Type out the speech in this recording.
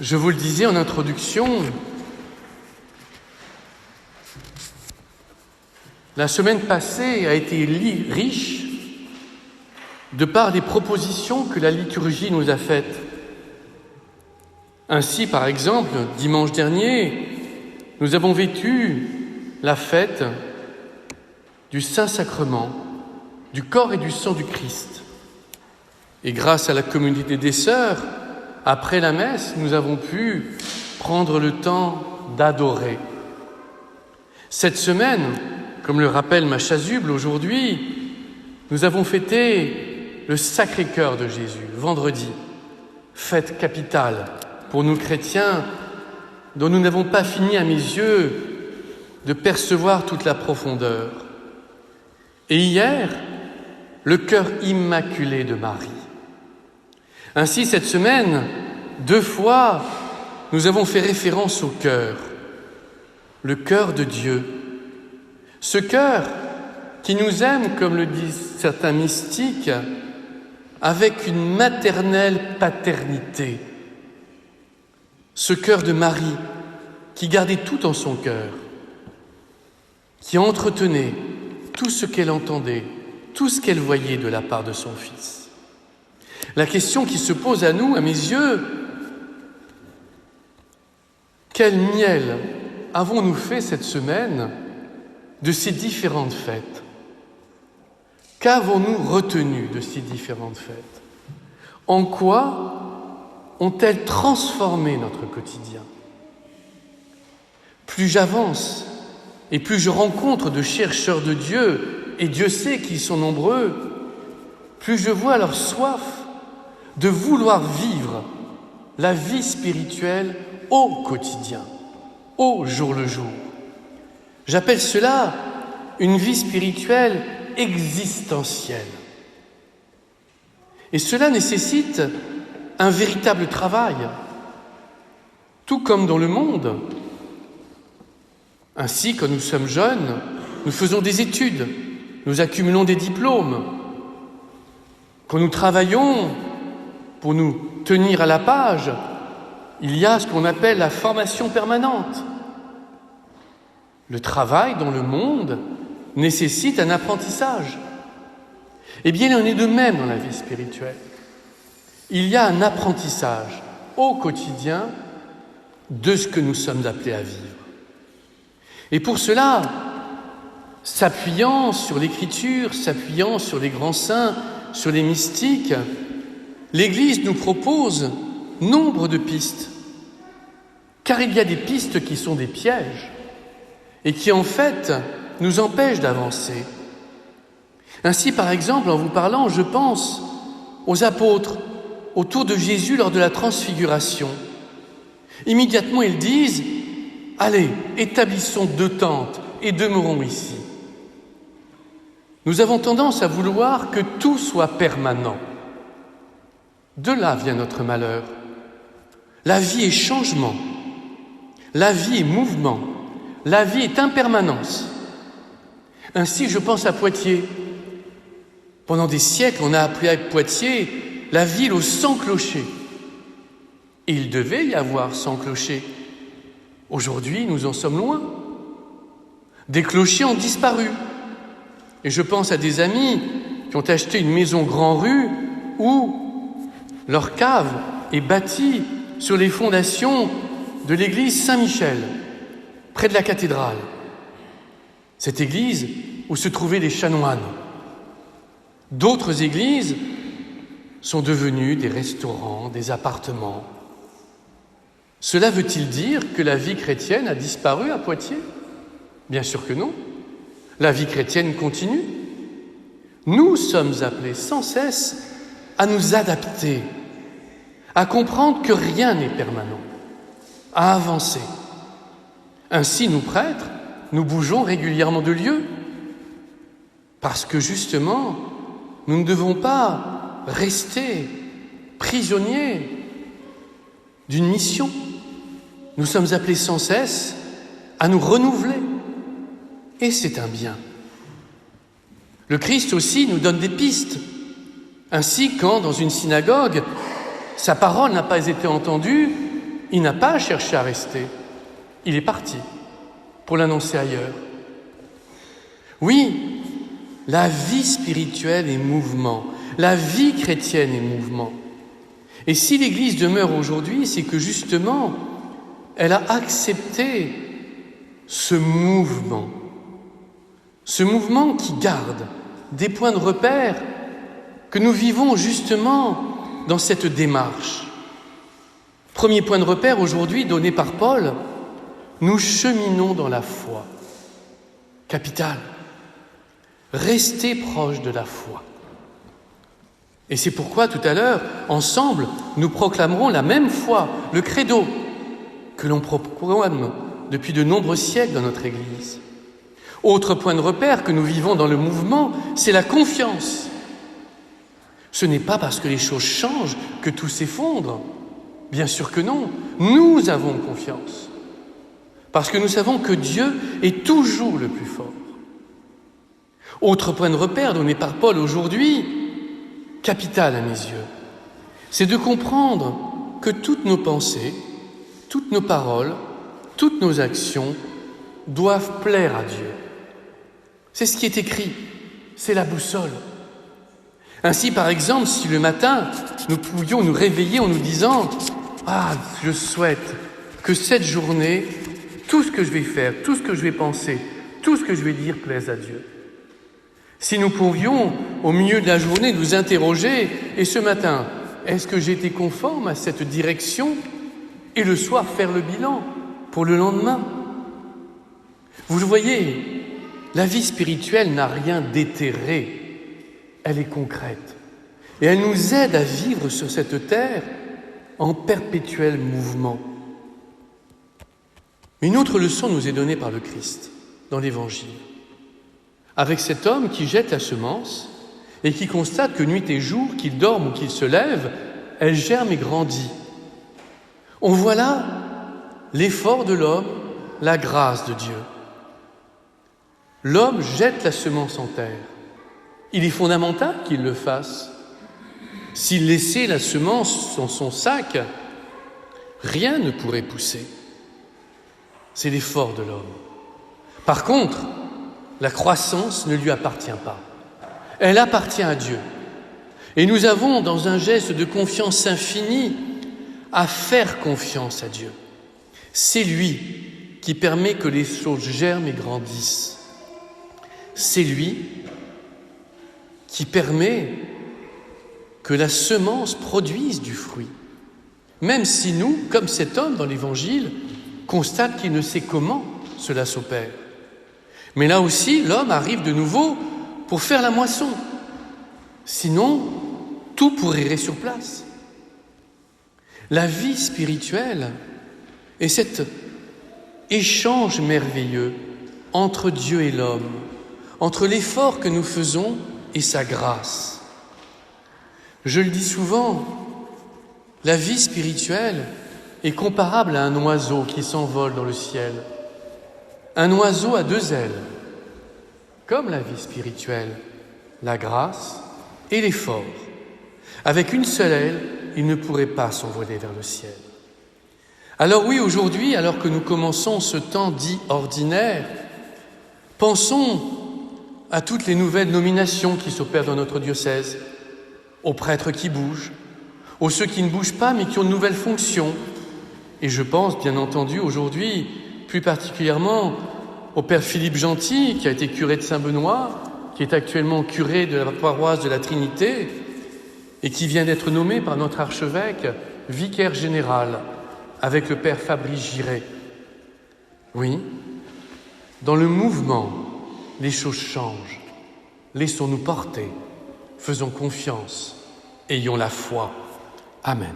Je vous le disais en introduction, la semaine passée a été riche de par les propositions que la liturgie nous a faites. Ainsi, par exemple, dimanche dernier, nous avons vécu la fête du Saint-Sacrement, du corps et du sang du Christ. Et grâce à la communauté des sœurs, après la messe, nous avons pu prendre le temps d'adorer. Cette semaine, comme le rappelle ma chasuble aujourd'hui, nous avons fêté le Sacré-Cœur de Jésus, vendredi, fête capitale pour nous chrétiens, dont nous n'avons pas fini à mes yeux de percevoir toute la profondeur. Et hier, le cœur immaculé de Marie. Ainsi, cette semaine, 2 fois, nous avons fait référence au cœur, le cœur de Dieu. Ce cœur qui nous aime, comme le disent certains mystiques, avec une maternelle paternité. Ce cœur de Marie qui gardait tout en son cœur, qui entretenait tout ce qu'elle entendait, tout ce qu'elle voyait de la part de son Fils. La question qui se pose à nous, à mes yeux, quel miel avons-nous fait cette semaine de ces différentes fêtes? Qu'avons-nous retenu de ces différentes fêtes? En quoi ont-elles transformé notre quotidien? Plus j'avance et plus je rencontre de chercheurs de Dieu, et Dieu sait qu'ils sont nombreux, plus je vois leur soif de vouloir vivre la vie spirituelle au quotidien, au jour le jour. J'appelle cela une vie spirituelle existentielle. Et cela nécessite un véritable travail, tout comme dans le monde. Ainsi, quand nous sommes jeunes, nous faisons des études, nous accumulons des diplômes. Quand nous travaillons, pour nous tenir à la page, il y a ce qu'on appelle la formation permanente. Le travail dans le monde nécessite un apprentissage. Eh bien, il en est de même dans la vie spirituelle. Il y a un apprentissage au quotidien de ce que nous sommes appelés à vivre. Et pour cela, s'appuyant sur l'Écriture, s'appuyant sur les grands saints, sur les mystiques, l'Église nous propose nombre de pistes, car il y a des pistes qui sont des pièges et qui en fait nous empêchent d'avancer. Ainsi, par exemple, en vous parlant, je pense aux apôtres autour de Jésus lors de la transfiguration. Immédiatement, ils disent « Allez, établissons 2 tentes et demeurons ici ». Nous avons tendance à vouloir que tout soit permanent. De là vient notre malheur. La vie est changement, la vie est mouvement, la vie est impermanence. Ainsi, je pense à Poitiers. Pendant des siècles, on a appelé à Poitiers la ville aux 100 clochers. Et il devait y avoir 100 clochers. Aujourd'hui, nous en sommes loin. Des clochers ont disparu. Et je pense à des amis qui ont acheté une maison Grand Rue où leur cave est bâtie sur les fondations de l'église Saint-Michel, près de la cathédrale. Cette église où se trouvaient les chanoines. D'autres églises sont devenues des restaurants, des appartements. Cela veut-il dire que la vie chrétienne a disparu à Poitiers? Bien sûr que non. La vie chrétienne continue. Nous sommes appelés sans cesse à nous adapter, à comprendre que rien n'est permanent, à avancer. Ainsi, nous prêtres, nous bougeons régulièrement de lieu, parce que justement, nous ne devons pas rester prisonniers d'une mission. Nous sommes appelés sans cesse à nous renouveler, et c'est un bien. Le Christ aussi nous donne des pistes. Ainsi, quand dans une synagogue, sa parole n'a pas été entendue, il n'a pas cherché à rester. Il est parti pour l'annoncer ailleurs. Oui, la vie spirituelle est mouvement. La vie chrétienne est mouvement. Et si l'Église demeure aujourd'hui, c'est que justement, elle a accepté ce mouvement qui garde des points de repère que nous vivons justement dans cette démarche. Premier point de repère aujourd'hui donné par Paul, nous cheminons dans la foi. Capital. Restez proche de la foi. Et c'est pourquoi tout à l'heure, ensemble, nous proclamerons la même foi, le credo, que l'on proclame depuis de nombreux siècles dans notre Église. Autre point de repère que nous vivons dans le mouvement, c'est la confiance. Ce n'est pas parce que les choses changent que tout s'effondre. Bien sûr que non. Nous avons confiance. Parce que nous savons que Dieu est toujours le plus fort. Autre point de repère donné par Paul aujourd'hui, capital à mes yeux, c'est de comprendre que toutes nos pensées, toutes nos paroles, toutes nos actions doivent plaire à Dieu. C'est ce qui est écrit, c'est la boussole. Ainsi, par exemple, si le matin, nous pouvions nous réveiller en nous disant « Ah, je souhaite que cette journée, tout ce que je vais faire, tout ce que je vais penser, tout ce que je vais dire plaise à Dieu. » Si nous pouvions, au milieu de la journée, nous interroger « Et ce matin, est-ce que j'ai été conforme à cette direction ?» et le soir, faire le bilan pour le lendemain. Vous le voyez, la vie spirituelle n'a rien d'éthéré. Elle est concrète. Et elle nous aide à vivre sur cette terre en perpétuel mouvement. Une autre leçon nous est donnée par le Christ dans l'Évangile. Avec cet homme qui jette la semence et qui constate que nuit et jour, qu'il dorme ou qu'il se lève, elle germe et grandit. On voit là l'effort de l'homme, la grâce de Dieu. L'homme jette la semence en terre. Il est fondamental qu'il le fasse. S'il laissait la semence dans son sac, rien ne pourrait pousser. C'est l'effort de l'homme. Par contre, la croissance ne lui appartient pas. Elle appartient à Dieu. Et nous avons, dans un geste de confiance infinie, à faire confiance à Dieu. C'est lui qui permet que les choses germent et grandissent. C'est lui qui permet que la semence produise du fruit. Même si nous, comme cet homme dans l'Évangile, constate qu'il ne sait comment cela s'opère. Mais là aussi, l'homme arrive de nouveau pour faire la moisson. Sinon, tout pourrirait sur place. La vie spirituelle est cet échange merveilleux entre Dieu et l'homme, entre l'effort que nous faisons et sa grâce. Je le dis souvent, la vie spirituelle est comparable à un oiseau qui s'envole dans le ciel. Un oiseau a deux ailes, comme la vie spirituelle, la grâce et l'effort. Avec une seule aile, il ne pourrait pas s'envoler vers le ciel. Alors oui, aujourd'hui, alors que nous commençons ce temps dit ordinaire, pensons à toutes les nouvelles nominations qui s'opèrent dans notre diocèse, aux prêtres qui bougent, aux ceux qui ne bougent pas mais qui ont de nouvelles fonctions. Et je pense, bien entendu, aujourd'hui, plus particulièrement au père Philippe Gentil, qui a été curé de Saint-Benoît, qui est actuellement curé de la paroisse de la Trinité et qui vient d'être nommé par notre archevêque vicaire général avec le père Fabrice Giret. Oui, dans le mouvement, les choses changent. Laissons-nous porter, faisons confiance, ayons la foi. Amen.